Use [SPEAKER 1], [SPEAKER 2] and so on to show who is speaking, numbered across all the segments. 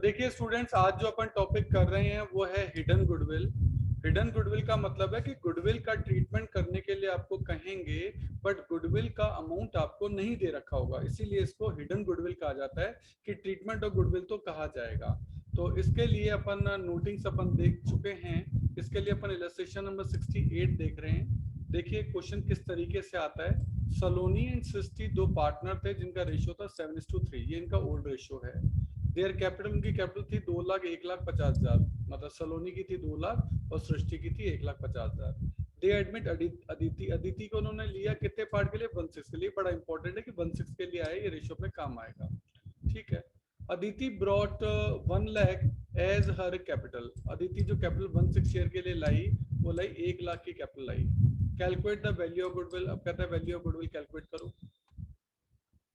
[SPEAKER 1] देखिए स्टूडेंट्स, आज जो अपन टॉपिक कर रहे हैं वो है हिडन गुडविल। हिडन गुडविल का मतलब है कि गुडविल का ट्रीटमेंट करने के लिए आपको कहेंगे, बट गुडविल का अमाउंट आपको नहीं दे रखा होगा, इसीलिए इसको हिडन गुडविल कहा जाता है कि ट्रीटमेंट ऑफ गुडविल तो कहा जाएगा। तो इसके लिए अपन नोटिंग्स अपन देख चुके हैं। इसके लिए अपन इलस्ट्रेशन नंबर 68 देख रहे हैं। देखिए क्वेश्चन किस तरीके से आता है। सलोनी एंड सृष्टि दो पार्टनर थे जिनका रेशियो था 7:3। ये इनका ओल्ड रेशियो है। देयर कैपिटल, उनकी कैपिटल थी 2 लाख 1,50,000, मतलब सलोनी की थी 2 लाख और सृष्टि की थी 1,50,000। दे एडमिट अदिति, अदिति को उन्होंने लिया कितने पार्ट के लिए? 1/6 के लिए। बड़ा इंपॉर्टेंट है कि 1/6 के लिए आए, ये रेशियो में काम आएगा। ठीक है। अदिति ब्रॉट 1 लाख एज हर कैपिटल। अदिति जो कैपिटल 1/6 शेयर के लिए लाई, वो लाई 1 लाख की कैपिटल लाई। Calculate the value of goodwill. अब कहता है वैल्यू ऑफ गुडविल कैलकुलेट करो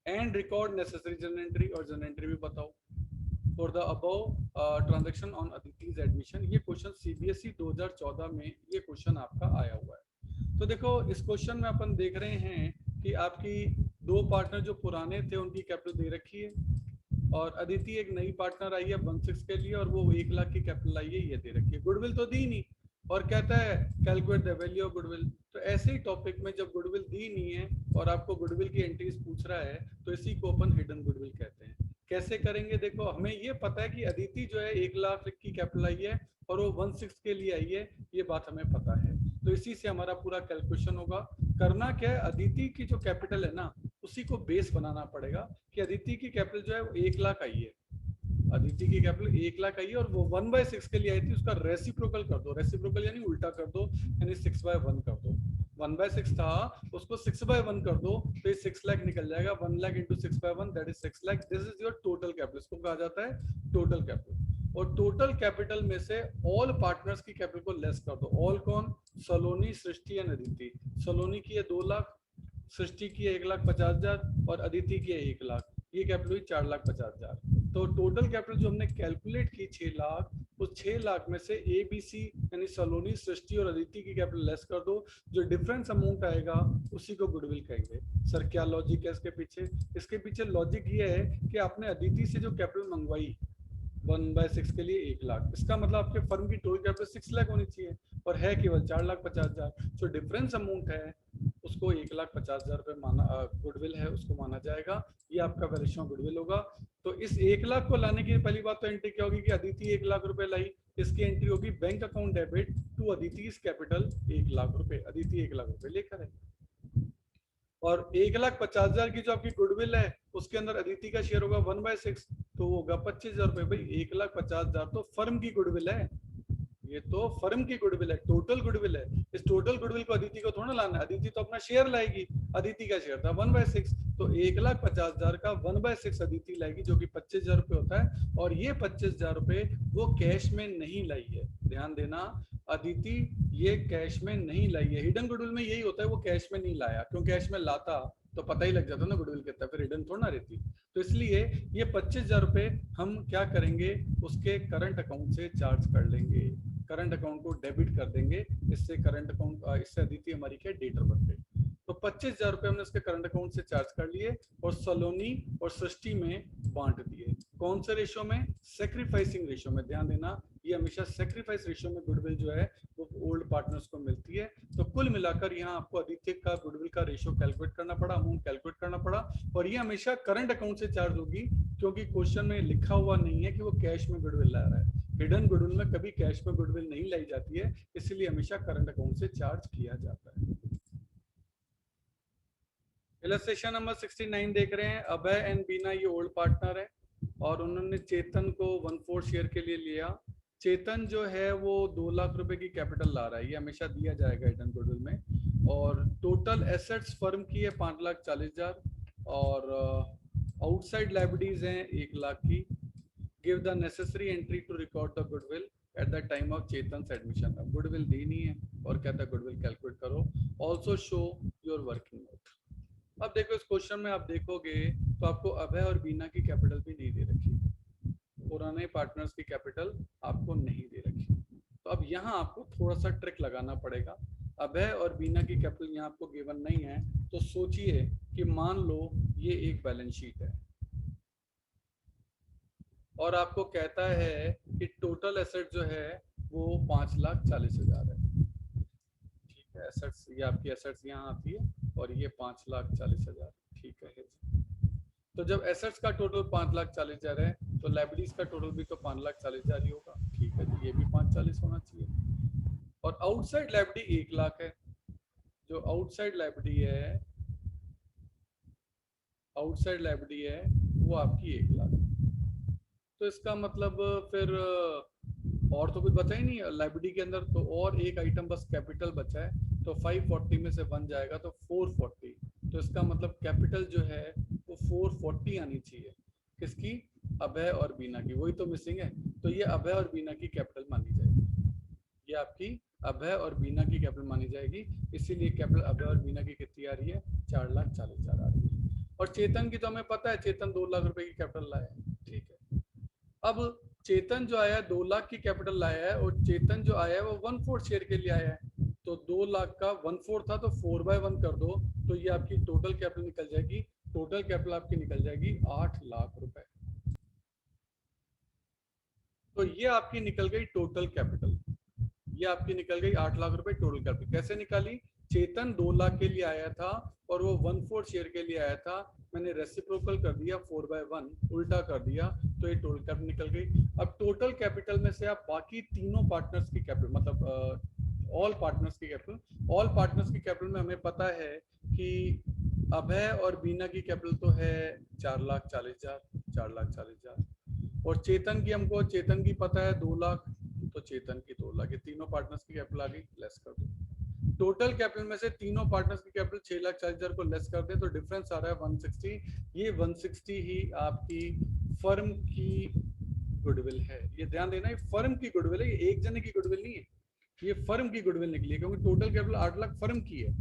[SPEAKER 1] and record necessary journal entry, और जर्नल एंट्री भी बताओ for the above transaction on Aditi's admission. ये क्वेश्चन सीबीएसई 2014 में ये क्वेश्चन आपका आया हुआ है। तो देखो इस क्वेश्चन में अपन देख रहे हैं कि आपकी दो पार्टनर जो पुराने थे उनकी कैपिटल दे रखी है, और अदिति एक नई पार्टनर आई है 1/6 के लिए और वो 1 लाख की कैपिटल आई है, ये दे रखी है। गुडविल तो दी नहीं, और कहता है calculate the value of goodwill. तो ऐसे ही टॉपिक में जब गुडविल दी नहीं है और आपको गुडविल की एंट्रीज पूछ रहा है, तो इसी को अपन हिडन गुडविल कहते हैं। कैसे करेंगे? देखो हमें ये पता है कि अदिति जो है 1 लाख की कैपिटल आई है और वो 1/6 के लिए आई है, ये बात हमें पता है। तो इसी से हमारा पूरा कैलकुलेशन होगा। करना क्या है, अदिति की जो कैपिटल है ना, उसी को बेस बनाना पड़ेगा कि अदिति की कैपिटल जो है वो 1 लाख आई है। अदिति की कैपिटल 1 लाख आई है और वो 1/6 के लिए आई थी, उसका रेसिप्रोकल कर दो। रेसिप्रोकल यानी उल्टा कर दो, यानी 6/1 कर दो। 1/6 था, उसको 6/1 कर दो, तो ये 6 लाख निकल जाएगा। 1 lakh into 6/1 that is 6 lakh. This is your total capital, इसको कहा जाता है टोटल कैपिटल। और टोटल कैपिटल में से ऑल पार्टनर्स की कैपिटल को लेस कर दो। ऑल कौन? सलोनी, सृष्टि एंड अदिति। सलोनी की है 2 लाख, सृष्टि की है 1,50,000 और अदिति की है 1 लाख। ये कैपिटल हुई 4,50,000। तो टोटल कैपिटल जो हमने कैलकुलेट की 6 लाख, उस 6 लाख में से ए बी सी यानी सलोनी, सृष्टि और अदिति की कैपिटल लेस कर दो। जो डिफरेंस अमाउंट आएगा उसी को गुडविल कहेंगे। सर क्या लॉजिक है इसके पीछे? इसके पीछे लॉजिक ये है कि आपने अदिति से जो कैपिटल मंगवाई 1/6 के लिए 1 लाख, इसका मतलब आपके फर्म की टोटल कैपिटल 6 लाख होनी चाहिए, और है केवल 4,50,000। जो डिफरेंस अमाउंट है उसको 1,50,000 रुपये माना, गुडविल है उसको माना जाएगा। ये आपका वैल्यूएशन गुडविल होगा। तो इस 1 लाख को लाने की पहली बात तो एंट्री क्या होगी कि अदिति 1 लाख रुपए लाई, इसकी एंट्री होगी bank account debit to Aditi capital 1 lakh रुपए। अदिति 1 लाख रुपए लेकर है, और 1,50,000 की जो आपकी गुडविल है उसके अंदर अदिति का शेयर होगा 1/6, तो वो होगा 25,000 रुपए। भाई 1,50,000 तो फर्म की गुडविल है, ये तो फर्म की गुडविल है, टोटल गुडविल है। इस टोटल गुडविल को अदिति को थोड़ा लाना है, अदिति तो अपना शेयर लाएगी। अदिति का शेयर था 1/6, तो 1,50,000 का 1/6 अदिति लाएगी, जो कि 25,000 रुपए होता है। और ये 25,000 रुपए वो कैश में नहीं लाई है, ध्यान देना। अदिति ये कैश में नहीं लाई है। हिडन गुडविल में यही होता है, वो कैश में नहीं लाया, क्यों? कैश में लाता तो पता ही लग जाता ना गुडविल कितना, फिर हिडन थोड़ा ना रहती। तो इसलिए ये 25,000 रुपए हम क्या करेंगे, उसके करंट अकाउंट से चार्ज कर लेंगे, करंट अकाउंट को डेबिट कर देंगे। इससे करंट अकाउंट, इससे अदिति हमारी क्या डेटर बन गई। तो 25,000 रुपए हमने उसके करंट अकाउंट से चार्ज कर लिए और सलोनी और सृष्टि में बांट दिए। कौन से रेशो में? सेक्रीफाइसिंग रेशो में। ध्यान देना, ये हमेशा सेक्रीफाइस रेशो में गुडविल जो है वो ओल्ड पार्टनर्स को मिलती है। तो कुल मिलाकर यहाँ आपको आदित्य का गुडविल का रेशो कैलकुलेट करना पड़ा, अमाउंट कैलकुलेट करना पड़ा, और ये हमेशा करंट अकाउंट से चार्ज होगी, क्योंकि क्वेश्चन में लिखा हुआ नहीं है कि वो कैश में गुडविल ला रहा है। हिडन गुडविल में कभी कैश में गुडविल नहीं लाई जाती है, इसलिए हमेशा करंट अकाउंट से चार्ज किया जाता है। इलस्ट्रेशन नंबर 69 देख रहे हैं। अभय एंड बीना ये ओल्ड पार्टनर है और उन्होंने चेतन को 1/4 शेयर के लिए लिया। चेतन जो है वो 2 लाख रुपए की कैपिटल ला रहा है, ये हमेशा दिया जाएगा हिडन गुडविल में। और टोटल एसेट्स फर्म की है 5,40,000 और आउटसाइड लाइबिलिटीज हैं 1 लाख की। Give the necessary entry to record the goodwill at the time of Chetan admission. अब गुडविल दी नहीं है और कहता है गुडविल कैलकुलेट करो, also show your working note. अब देखो इस क्वेश्चन में आप देखोगे तो आपको अभय और बीना की कैपिटल भी नहीं दे रखी, पुराने पार्टनर्स की कैपिटल आपको नहीं दे रखी। तो अब यहाँ आपको थोड़ा सा ट्रिक लगाना पड़ेगा। अभय और बीना की कैपिटल यहाँ आपको गिवन नहीं है, तो सोचिए कि मान लो ये एक बैलेंस शीट है, और आपको कहता है कि टोटल एसेट जो है वो 5,40,000 है। ठीक है, एसेट्स, ये आपकी एसेट्स यहाँ आती है और ये 5,40,000। ठीक है, तो जब एसेट्स का टोटल 5,40,000 है तो लाइबिलिटीज का टोटल भी तो 5,40,000 ही होगा। ठीक है जी, ये भी 540 होना चाहिए। और आउटसाइड लाइबिलिटी 1,00,000 है। जो आउटसाइड लाइबिलिटी है, आउटसाइड लाइबिलिटी है वो आपकी 1,00,000। तो इसका मतलब फिर और तो कुछ बचा ही नहीं लाइबिलिटी के अंदर, तो और एक आइटम बस कैपिटल बचा है। तो 540 में से बन जाएगा तो 440। तो इसका मतलब कैपिटल जो है वो 440 आनी चाहिए। किसकी? अभय और बीना की, वही तो मिसिंग है। तो ये अभय और बीना की कैपिटल मानी जाएगी। ये आपकी अभय और बीना की कैपिटल मानी जाएगी। इसीलिए कैपिटल अभय और बीना की कितनी आ रही है? 4,40,000 आ रही है। और चेतन की तो हमें पता है, चेतन 2,00,000 रुपए की कैपिटल लाया है। ठीक है, अब चेतन जो आया है 2,00,000 की कैपिटल लाया है, और चेतन जो आया है वो 1/4 शेयर के लिए आया है। तो 2,00,000 का 1/4 था तो 4/1 कर दो, तो ये आपकी टोटल कैपिटल निकल जाएगी। टोटल कैपिटल आपकी निकल जाएगी 8,00,000 रुपए। तो ये आपकी निकल गई टोटल कैपिटल। ये आपकी निकल गई 8,00,000 रुपए टोटल कैपिटल। कैसे निकाली? चेतन 2,00,000 के लिए आया था और वो 1/4 शेयर के लिए आया था। मैंने रेसिप्रोकल कर दिया 4/1, उल्टा कर दिया, तो ये टोटल कैपिटल निकल गई। अब टोटल कैपिटल में से आप बाकी तीनों पार्टनर्स की कैपिटल, मतलब ऑल पार्टनर्स की कैपिटल, ऑल पार्टनर्स की कैपिटल में हमें पता है कि अभय और बीना की कैपिटल तो है 4,40,000, 4,40,000। और चेतन की, हमको चेतन की पता है 2,00,000, तो चेतन की 2,00,000। ये तीनों पार्टनर्स की कैपिटल आ गई, लेस कर दो। टोटल कैपिटल में से तीनों पार्टनर्स की कैपिटल 6,40,000 को लेस कर दे तो डिफरेंस आ रहा है 160। ये 160 ही आपकी फर्म की गुडविल है। ये ध्यान देना, ये फर्म की गुडविल है, ये एक जने की गुडविल नहीं है। ये फर्म की गुडविल निकली है, क्योंकि टोटल कैपिटल 8,00,000 फर्म की है,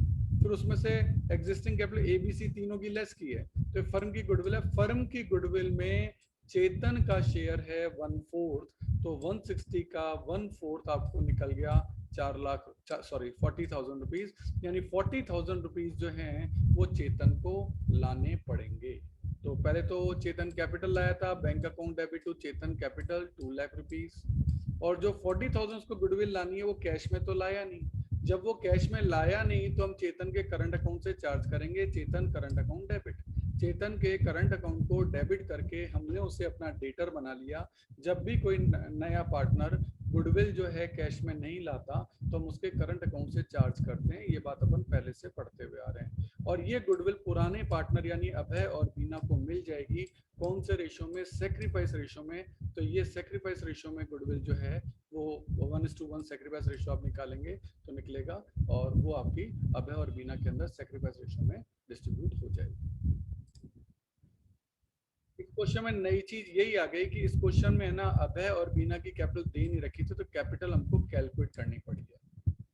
[SPEAKER 1] फिर उसमें से एग्जिस्टिंग कैपिटल एबीसी तीनों की लेस की है, तो फर्म की गुडविल है। फर्म की गुडविल में चेतन का शेयर है 1/4, तो 160 का 1/4 आपको निकल गया 4,00,000, सॉरी 40,000 रुपीज। यानी 40,000 रुपीज जो हैं वो चेतन को लाने पड़ेंगे। तो पहले तो चेतन कैपिटल लाया था, bank account debit to Chetan capital 2,00,000 rupees. और जो 40,000 उसको गुडविल लानी है वो कैश में तो लाया नहीं। जब वो कैश में लाया नहीं तो हम चेतन के करंट अकाउंट से चार्ज करेंगे चेतन करंट अकाउंट डेबिट। चेतन के करंट अकाउंट को डेबिट करके हमने उसे अपना डेटर बना लिया। जब भी कोई नया पार्टनर गुडविल जो है कैश में नहीं लाता तो हम उसके करंट अकाउंट से चार्ज करते हैं। ये बात अपन पहले से पढ़ते हुए आ रहे हैं। और ये गुडविल पुराने पार्टनर यानी अभय और बीना को मिल जाएगी। कौन से रेशो में? सेक्रीफाइस रेशो में। तो ये सेक्रीफाइस रेशो में गुडविल जो है वो 1:1 सेक्रीफाइस रेशो आप निकालेंगे तो निकलेगा, और वो आपकी अभय और बीना के अंदर सेक्रीफाइस रेशो में डिस्ट्रीब्यूट हो जाएगी। इस क्वेश्चन में नई चीज यही आ गई कि इस क्वेश्चन में है ना, अभय और बीना की कैपिटल दे नहीं रखी थी, तो कैपिटल हमको कैलकुलेट करनी पड़ी है।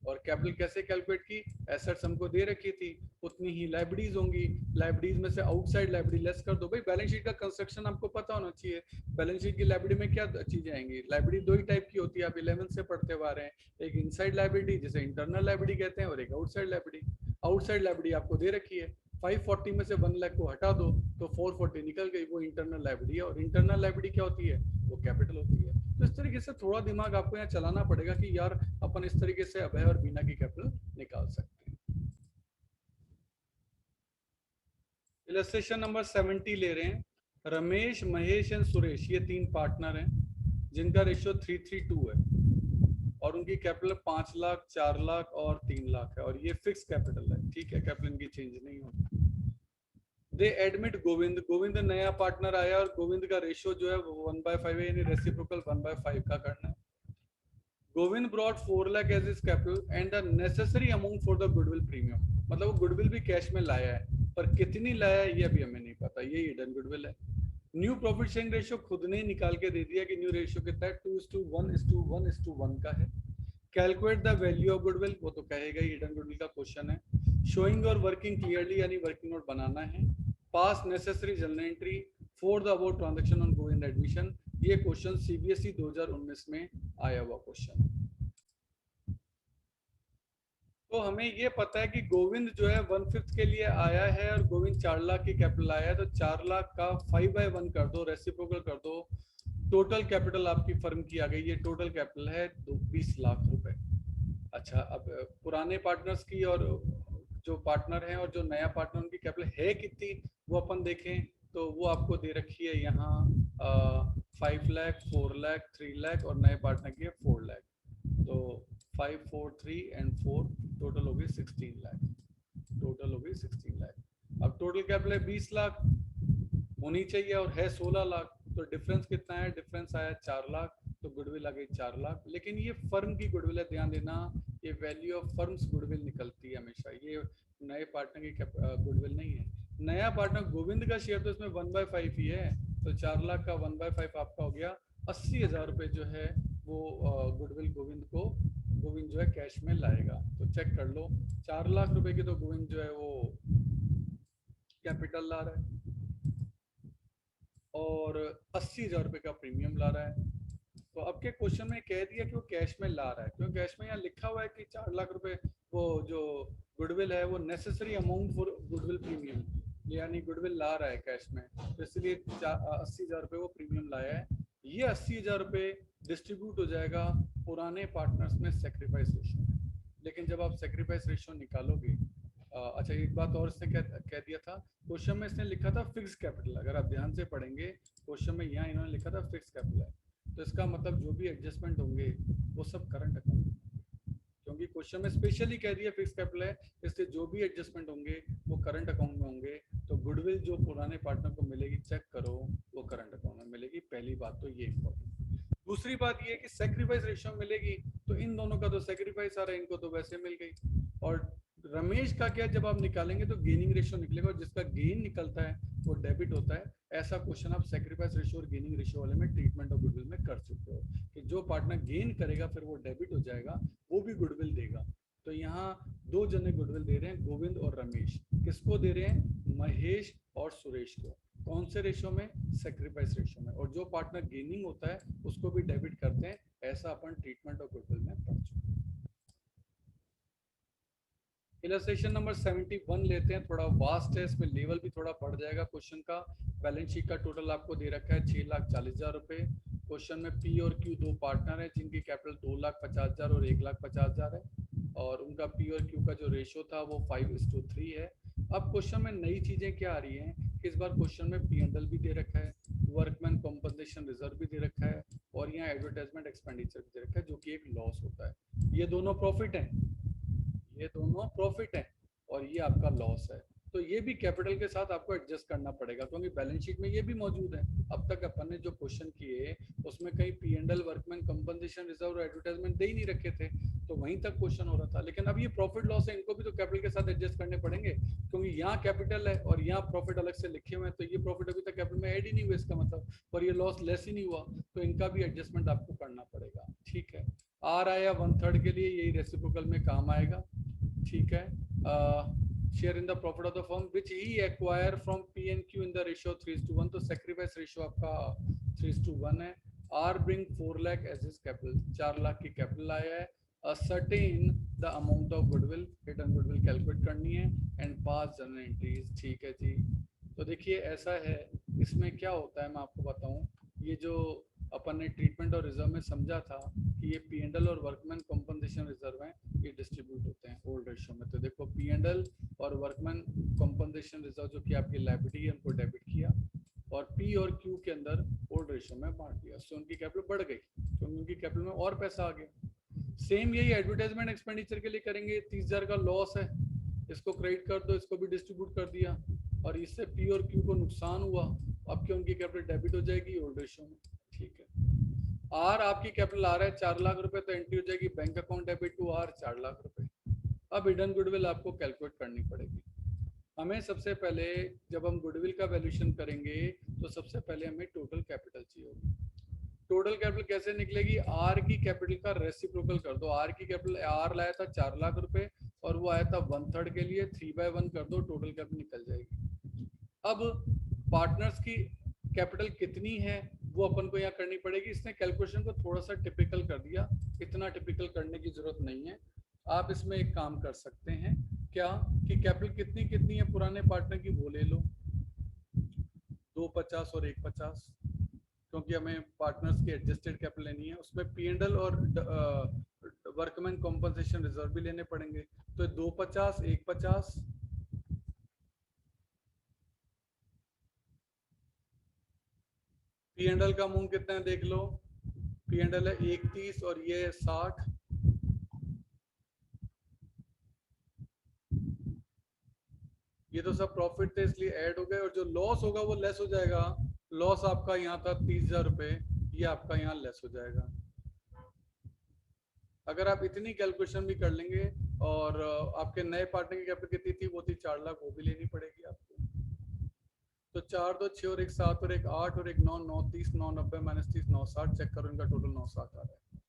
[SPEAKER 1] और कैपिटल कैसे कैलकुलेट की? एसेट्स हमको दे रखी थी, उतनी ही लाइबिलिटीज होंगी। लाइबिलिटीज में से आउटसाइड लाइबिलिटी लेस कर दो। भाई बैलेंस शीट का कंस्ट्रक्शन आपको पता होना चाहिए। बैलेंस शीट की लाइबिलिटी में क्या चीजें आएंगी? लाइबिलिटी दो ही टाइप की होती है, आप 11th से पढ़ते हुए आ रहे हैं। एक इनसाइड लाइबिलिटी जिसे इंटरनल लाइबिलिटी कहते हैं, और एक आउटसाइड लाइबिलिटी। आउटसाइड लाइबिलिटी आपको दे रखी है, 540 में से 1,00,000 को हटा दो तो 440 निकल गई, वो इंटरनल लाइबिलिटी है। और इंटरनल लाइबिलिटी क्या होती है? वो कैपिटल होती है। तो इस तरीके से थोड़ा दिमाग आपको यहाँ चलाना पड़ेगा कि यार अपन इस तरीके से अभय और बीना की कैपिटल निकाल सकते हैं। इलस्ट्रेशन नंबर 70 ले रहे हैं। रमेश, महेश एंड सुरेश, ये तीन पार्टनर हैं जिनका रेशियो 3:3:2 है, और उनकी कैपिटल 5,00,000, 4,00,000 और 3,00,000 है, और ये फिक्स कैपिटल है। ठीक है, कैपिटल इनकी चेंज नहीं होती। दे एडमिट गोविंद, गोविंद नया पार्टनर आया और गोविंद का रेशियो जो है वो 1/5 है, यानी रेसिप्रोकल 1/5 का करना है। Govind brought 4,00,000 as is capital and the necessary amount for the goodwill premium. मतलब वो गुडविल भी कैश में लाया है, पर कितनी लाया है ये अभी हमें नहीं पता, ये हिडन गुडविल है। न्यू प्रॉफिट शेयरिंग रेशियो खुद ने निकाल के दे दिया कि न्यू रेशियो कितना है, 2:1:1:1 का है। Calculate the value of goodwill, वो तो कहेगा ही, हिडन गुडविल का क्वेश्चन है। शोइंग और वर्किंग क्लियरली, यानी वर्किंग नोट बनाना है। पास necessary journal entry for the about transaction on going admission. ये क्वेश्चन सीबीएसई 2019 में आया हुआ क्वेश्चन। तो हमें ये पता है कि गोविंद जो है 1/5 के लिए आया है और गोविंद 4,00,000 की कैपिटल आया है, तो 4,00,000 का 5/1 कर दो, रेसिप्रोकल कर दो, टोटल कैपिटल आपकी फर्म की आ गई, ये टोटल कैपिटल है 20 लाख रुपए। अच्छा, अब पुराने पार्टनर्स की और जो पार्टनर हैं और जो नया पार्टनर उनकी कैपिटल है कितनी, वो अपन देखें तो वो आपको दे रखी है यहाँ 5 लाख, 4 लाख, 3 लाख और नए पार्टनर की है 4 लाख। तो 5, 4, 3 एंड 4 टोटल हो गई 16 लाख, टोटल हो गई 16 लाख। अब टोटल कैपिटल है 20 लाख होनी चाहिए और है 16 लाख, तो डिफरेंस कितना है, डिफरेंस आया 4 लाख, तो गुडविल आ गई 4 लाख। लेकिन ये फर्म की गुडविल है, ध्यान देना, ये वैल्यू ऑफ फर्म्स गुडविल निकलती है हमेशा, ये नए पार्टनर की गुडविल नहीं है। नया पार्टनर गोविंद का शेयर तो इसमें 1/5 ही है, तो 4 लाख का 1/5 आपका हो गया 80,000 रुपये जो है वो गुडविल गोविंद जो है कैश में लाएगा। तो चेक कर लो, 4 लाख रुपए की तो गोविंद जो है वो कैपिटल ला रहा है और 80,000 रुपये का प्रीमियम ला रहा है। तो अब के क्वेश्चन में कह दिया कि वो कैश में ला रहा है, क्यों कैश में यहाँ लिखा हुआ है कि 4 लाख रुपए वो जो गुडविल है वो necessary amount for goodwill premium, यानी गुडविल ला रहा है कैश में, तो इसलिए 80,000 रुपये वो प्रीमियम लाया है। ये 80,000 रुपये डिस्ट्रीब्यूट हो जाएगा पुराने पार्टनर्स में सेक्रीफाइस रेशियो में। लेकिन जब आप सेक्रीफाइस रेशियो निकालोगे, अच्छा एक बात और इसने कह दिया था, क्वेश्चन में इसने लिखा था फिक्स कैपिटल, अगर आप ध्यान से पढ़ेंगे क्वेश्चन में यहाँ इन्होंने लिखा था फिक्स कैपिटल है, तो इसका मतलब जो भी एडजस्टमेंट होंगे वो सब करंट अकाउंट, क्योंकि क्वेश्चन में स्पेशली कह दिया फिक्स कैपिटल है, इससे जो भी एडजस्टमेंट होंगे वो करंट अकाउंट में होंगे। तो गुडविल जो पुराने पार्टनर को मिलेगी, चेक करो, वो करंट अकाउंट में मिलेगी। पहली बात तो ये इंपॉर्टेंट। दूसरी बात ये कि सेक्रीफाइस रेशियो मिलेगी, तो इन दोनों का तो सेक्रीफाइस आ रहा है, इनको तो वैसे मिल गई। और रमेश का क्या, जब आप निकालेंगे तो गेनिंग रेशियो निकलेगा, और जिसका गेन निकलता है वो डेबिट होता है। ऐसा क्वेश्चन आप सेक्रीफाइस रेशियो और गेनिंग रेशियो वाले में ट्रीटमेंट ऑफ गुडविल में कर चुके हो, कि जो पार्टनर गेन करेगा फिर वो डेबिट हो जाएगा, वो भी गुडविल देगा। तो यहाँ 2 जने गुडविल दे रहे हैं, गोविंद और रमेश। किसको दे रहे हैं, महेश और सुरेश को। कौन से रेशियो में, सेक्रीफाइस रेशियो में। और जो पार्टनर गेनिंग होता है उसको भी डेबिट करते हैं, ऐसा अपन ट्रीटमेंट ऑफ गुडविल में पढ़ चुके हैं। इलस्ट्रेशन नंबर 71 लेते हैं, थोड़ा वास्ट है, इसमें लेवल भी थोड़ा बढ़ जाएगा क्वेश्चन का। बैलेंस शीट का टोटल आपको दे रखा है 6,40,000 रुपए। क्वेश्चन में पी और क्यू 2 पार्टनर हैं जिनकी कैपिटल 2,50,000 और 1,50,000 है, और उनका पी और क्यू का जो रेशियो था वो 5:3 है। अब क्वेश्चन में नई चीजें क्या आ रही हैं कि इस बार क्वेश्चन में पी एंड एल भी दे रखा है, वर्कमैन कॉम्पनसेशन रिजर्व भी दे रखा है, और यहाँ एडवर्टाइजमेंट एक्सपेंडिचर भी दे रखा है, जो कि एक लॉस होता है। ये दोनों प्रॉफिट है, ये दोनों प्रॉफिट है, और ये आपका लॉस है। तो ये भी कैपिटल के साथ आपको एडजस्ट करना पड़ेगा, क्योंकि बैलेंस शीट में ये भी मौजूद है। अब तक अपन ने जो क्वेश्चन किए उसमें कहीं P and L, workman compensation reserve और एडवर्टाइजमेंट दे ही नहीं रखे थे, तो वहीं तक क्वेश्चन हो रहा था। लेकिन अब ये प्रॉफिट लॉस है, इनको भी तो कैपिटल के साथ एडजस्ट करने पड़ेंगे, क्योंकि यहाँ कैपिटल है और यहाँ प्रॉफिट अलग से लिखे हुए हैं, तो ये प्रॉफिट अभी तक कैपिटल में ऐड ही नहीं हुआ इसका मतलब, और ये लॉस लेस ही नहीं हुआ, तो इनका भी एडजस्टमेंट आपको करना पड़ेगा। ठीक है, आर आया 1/3 के लिए, यही रेसिप्रोकल में काम आएगा। ठीक है, share in the profit of the firm which he acquire from P and Q in the ratio 3:1, तो सेक्रीफाइस रेशियो आपका 3:1 है। R bring 4 lakh as his capital, 4 lakh की कैपिटल आया है। Ascertain the amount of goodwill, return goodwill calculate करनी है, and pass journal entries. ठीक है जी, तो देखिए ऐसा है, इसमें क्या होता है मैं आपको बताऊं, ये जो अपन ने ट्रीटमेंट और रिजर्व में समझा था कि ये पी एंड एल और वर्कमैन कॉम्पनसेशन रिजर्व हैं, ये डिस्ट्रीब्यूट होते हैं ओल्ड रेशियो में। तो देखो पी एंड एल और वर्कमैन कॉम्पनसेशन रिजर्व जो कि आपकी लायबिलिटी है उनको डेबिट किया, और पी और क्यू के अंदर ओल्ड रेशियो में बांट दिया, सो उनकी कैपिटल बढ़ गई, तो उनकी कैपिटल में और पैसा आ गया। सेम यही एडवर्टाइजमेंट एक्सपेंडिचर के लिए करेंगे, 30,000 का लॉस है, इसको क्रेडिट कर दो, इसको भी डिस्ट्रीब्यूट कर दिया, और इससे पी और क्यू को नुकसान हुआ, अब क्या उनकी कैपिटल डेबिट हो जाएगी ओल्ड रेशियो में। ठीक है, आर आपकी कैपिटल आ रहा है 4 लाख रुपए, तो एंट्री हो जाएगी bank account debit to R 4 lakh रुपए। अब हिडन गुडविल आपको कैलकुलेट करनी पड़ेगी। हमें सबसे पहले, जब हम गुडविल का वैल्यूएशन करेंगे तो सबसे पहले हमें टोटल कैपिटल चाहिए होगी। टोटल कैपिटल कैसे निकलेगी, आर की कैपिटल का रेसिप्रोकल कर दो। आर की कैपिटल, आर लाया था 4 लाख रुपए और वो आया था 1/3 के लिए, 3/1 कर दो, टोटल कैपिटल निकल जाएगी। अब पार्टनर्स की कैपिटल कितनी है वो अपन को यहाँ करनी पड़ेगी। इसने कैलकुलेशन को थोड़ा सा टिपिकल कर दिया, इतना टिपिकल करने की जरूरत नहीं है। आप इसमें एक काम कर सकते हैं, क्या कि कैपिटल कितनी कितनी है पुराने पार्टनर की वो ले लो, 250 और 150, क्योंकि हमें पार्टनर्स की एडजस्टेड कैपिटल लेनी है, उसमें P&L और वर्कमैन कॉम्पनसेशन रिजर्व भी लेने पड़ेंगे। तो 250 150 P&L का अमाउंट कितना है देख लो, P&L है 31 और ये है 60। ये तो सब प्रॉफिट थे इसलिए ऐड हो गए, और जो लॉस होगा वो लेस हो जाएगा। लॉस आपका यहाँ था 30,000 रुपये, ये आपका यहाँ लेस हो जाएगा। अगर आप इतनी कैलकुलेशन भी कर लेंगे, और आपके नए पार्टनर की कैपिटल कितनी थी, वो थी 4 लाख, वो भी लेनी पड़ेगी आपको। तो 4 2 6 और 1 7 और 1 8 और 1 9 9 30 9 90 माइनस 30 9 60, चेक करो इनका टोटल 9 60 आ रहा है।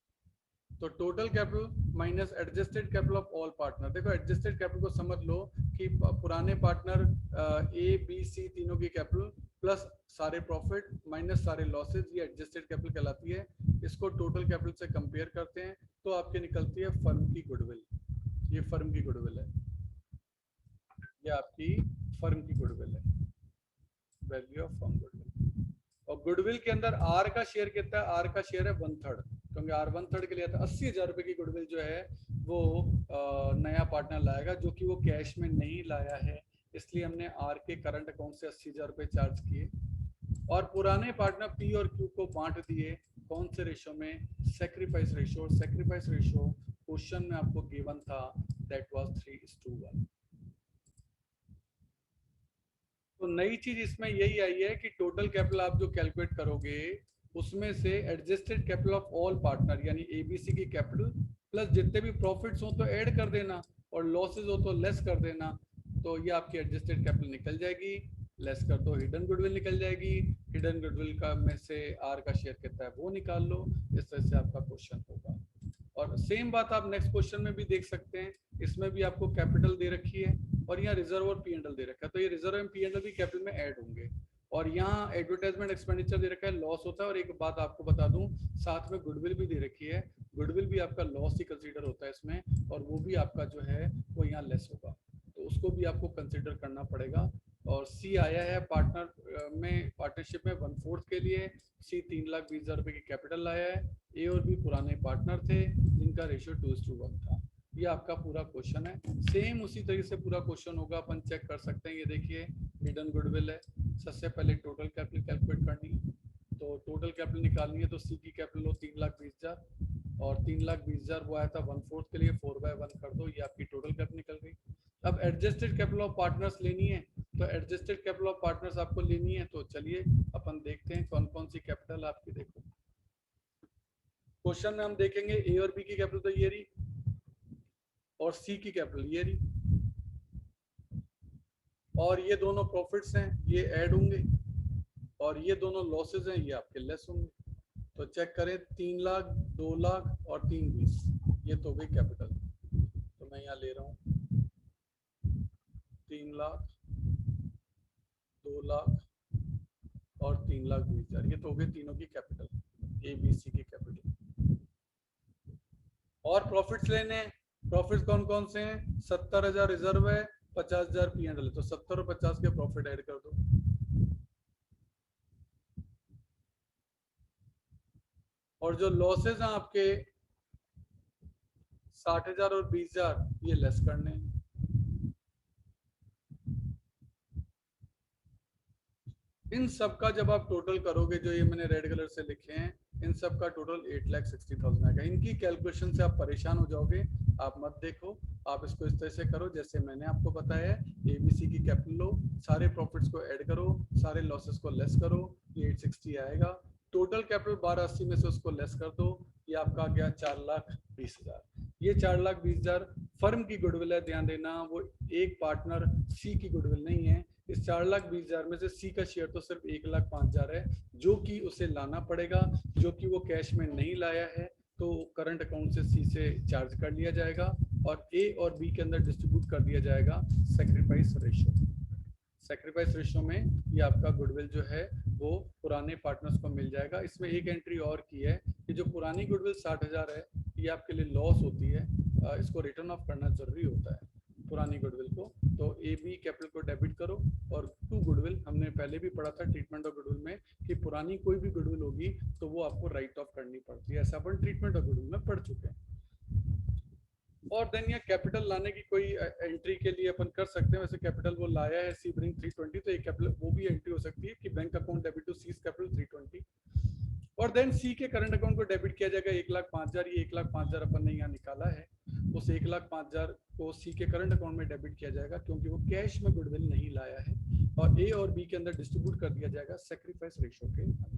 [SPEAKER 1] तो total capital minus adjusted capital of all partner. देखो एडजस्टेड कैपिटल को समझ लो कि पुराने पार्टनर ए बी सी तीनों की कैपिटल प्लस सारे प्रॉफिट माइनस सारे लॉसेज, ये एडजस्टेड कैपिटल कहलाती है। इसको टोटल कैपिटल से कंपेयर करते हैं तो आपके निकलती है फर्म की गुडविल। ये फर्म की गुडविल है, ये आपकी फर्म की गुडविल है, वैल्यू ऑफ फर्म गुडविल। और गुडविल के अंदर आर का शेयर कितना है, आर का शेयर है 1/3, क्योंकि आर 1/3 के लिए था। 80,000 रुपए की गुडविल जो है वो नया पार्टनर लाएगा, जो कि वो कैश में नहीं लाया है, इसलिए हमने आर के करंट अकाउंट से 80,000 रुपए चार्ज किए। और पुराने पार्टनर पी और क्यू को बांट दिए, कौन से रेशो में, sacrifice ratio. Sacrifice ratio question में आपको गिवन था, दैट वाज 3:1। तो नई चीज इसमें यही आई है कि टोटल कैपिटल आप जो कैलकुलेट करोगे उसमें से adjusted capital of all partner यानी एबीसी की कैपिटल प्लस जितने भी प्रॉफिट्स हो तो ऐड कर देना, और लॉसेज हो तो लेस कर देना। तो ये आपकी एडजस्टेड कैपिटल निकल जाएगी। लेस कर दो, हिडन गुडविल निकल जाएगी। हिडन गुडविल का में से आर का शेयर कितना है वो निकाल लो। इस तरह से आपका क्वेश्चन होगा। और सेम बात आप नेक्स्ट क्वेश्चन में भी देख सकते हैं, इसमें भी आपको कैपिटल दे रखी है और यहाँ रिजर्व और P&L दे रखा है, तो ये रिजर्व एंड P&L भी कैपिटल में ऐड होंगे। और यहाँ एडवर्टाइजमेंट एक्सपेंडिचर दे रखा है, लॉस होता है। और एक बात आपको बता दूं, साथ में गुडविल भी दे रखी है, गुडविल भी आपका लॉस ही कंसीडर होता है इसमें, और वो भी आपका जो है वो यहाँ लेस होगा, तो उसको भी आपको कंसिडर करना पड़ेगा। और सी आया है पार्टनर में, पार्टनरशिप में 1/4 के लिए। सी 3,20,000 रुपए की कैपिटल लाया है। ए और बी पुराने पार्टनर थे जिनका रेशियो 2:1 था। ये आपका पूरा क्वेश्चन है। सेम उसी तरीके से पूरा क्वेश्चन होगा, अपन चेक कर सकते हैं। ये देखिए हिडन गुडविल है। सबसे पहले टोटल कैपिटल कैलकुलेट करनी है, तो टोटल कैपिटल निकालनी है, तो सी की कैपिटल हो 3,20,000 और 3,20,000 वो आया था 1/4 के लिए, 4/1 कर दो, ये आपकी टोटल कैपिटल निकल गई। अब एडजस्टेड कैपिटल ऑफ पार्टनर्स लेनी है, तो एडजस्टेड कैपिटल ऑफ पार्टनर्स आपको लेनी है, तो चलिए अपन देखते हैं कौन कौन सी कैपिटल आपकी। देखो क्वेश्चन में हम देखेंगे ए और बी की कैपिटल तो ये रही, और सी की कैपिटल ये रही, और ये दोनों प्रॉफिट्स हैं ये ऐड होंगे, और ये दोनों लॉसेज हैं ये आपके लेस होंगे। तो चेक करें, 3 लाख 2 लाख और 3,20, ये तो गई कैपिटल। तो मैं यहाँ ले रहा हूँ 3 लाख 2 लाख और 3,20,000, ये तो हो गए तीनों की कैपिटल, ए बी सी की कैपिटल। और प्रॉफिट्स लेने हैं, प्रॉफिट्स कौन कौन से हैं, 70,000 रिजर्व है, 50,000 P&L है, तो 70 और 50 के प्रॉफिट ऐड कर दो। और जो लॉसेज हैं आपके 60,000 और 20,000 ये लेस करने हैं। इन सब का जब आप टोटल करोगे, जो ये मैंने रेड कलर से लिखे हैं, इन सब का टोटल 8,60,000 आएगा। इनकी कैलकुलेशन से आप परेशान हो जाओगे, आप मत देखो, आप इसको इस तरह से करो जैसे मैंने आपको बताया है। एबीसी की कैपिटल लो, सारे प्रॉफिट्स को ऐड करो, सारे लॉसेस को लेस करो, ये 860 आएगा। टोटल कैपिटल 1280 में से उसको लेस कर दो, ये आपका आ गया 4,20,000। ये 4,20,000 फर्म की गुडविल है, ध्यान देना, वो एक पार्टनर सी की गुडविल नहीं है। इस 4,20,000 में से सी का शेयर तो सिर्फ 1,05,000 है, जो कि उसे लाना पड़ेगा, जो कि वो कैश में नहीं लाया है, तो करंट अकाउंट से सी से चार्ज कर लिया जाएगा और ए और बी के अंदर डिस्ट्रीब्यूट कर दिया जाएगा सेक्रीफाइस रेशियो। सेक्रीफाइस रेशियो में ये आपका गुडविल जो है वो पुराने पार्टनर्स को मिल जाएगा। इसमें एक एंट्री और की है कि जो पुरानी गुडविल 60,000 है, ये आपके लिए लॉस होती है, इसको रिटर्न ऑफ करना जरूरी होता है। पुरानी गुडविल को। तो ए बी कैपिटल को डेबिट करो और टू गुडविल, हमने पहले भी पढ़ा था ट्रीटमेंट ऑफ गुडविल में कि पुरानी कोई भी गुडविल होगी तो वो आपको राइट ऑफ करनी पड़ती है, ऐसा अपन ट्रीटमेंट ऑफ गुडविल में पढ़ चुके हैं। और देन ये कैपिटल लाने की कोई एंट्री के लिए अपन कर सकते हैं, वैसे कैपिटल वो लाया है सी ब्रिंग 320, तो एक कैपिटल वो भी एंट्री हो सकती है कि bank account debit to C's capital 320। और देन सी के करंट अकाउंट को डेबिट किया जाएगा 1,05,000, ये 1,05,000 अपन ने यहाँ निकाला है, उस 1,05,000 को सी के करंट अकाउंट में डेबिट किया जाएगा क्योंकि वो कैश में गुडविल नहीं लाया है, और ए और बी के अंदर डिस्ट्रीब्यूट कर दिया जाएगा सेक्रीफाइस रेशियो के अंदर।